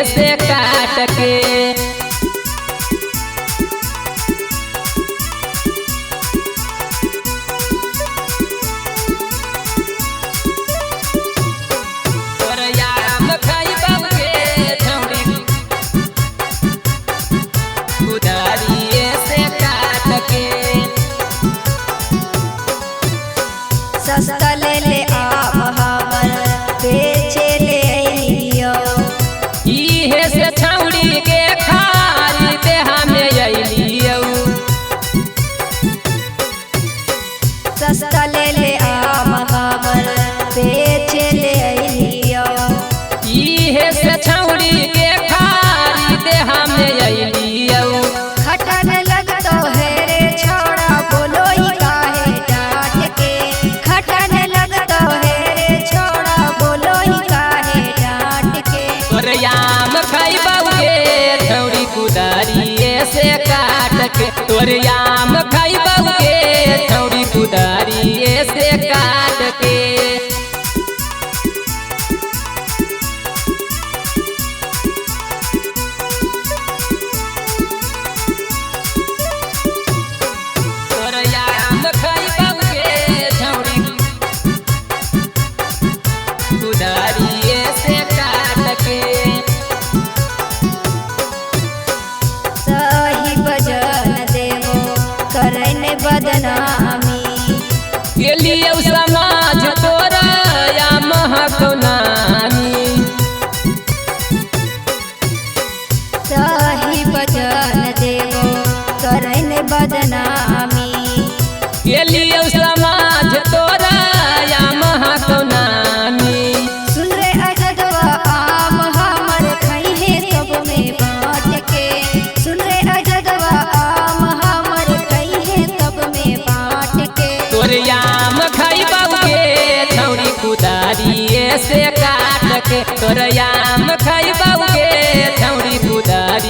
से काट के। सस्ता ले ले आप हमर बेचे ले अइलियो। इहे से छौड़ी के खरीदे हमें अइलियो। सस्ता ले ले आप हमर बेचे ले अइलियो। इहे से छौड़ी के खरीदे हमें अइलियो। खटन लगतो है रे छोड़ा बोलो ही काहे डांट के। खटन लगतो है रे छोड़ा बोलो ही काहे डांट के। तोर आम खइबौगे छौड़ी कुदारिये से काट के। तोर आम खइबौगे छौड़ी कुदारिये से काट के। बदनामी के लिए समाज तोरा या महको नामी। सही वचन देवो करन बदनामी। के लिए समाज तोरा या महको नामी। सुन रे अजदवा आम हमर खइहे सब में बाँट के। सुन रे अजदवा आम हमर खइहे सब में बाँट के। तोर आम खइबौगे छौड़ी कुदारिये से काट के। तोर आम खइबौगे छौड़ी कुदारिये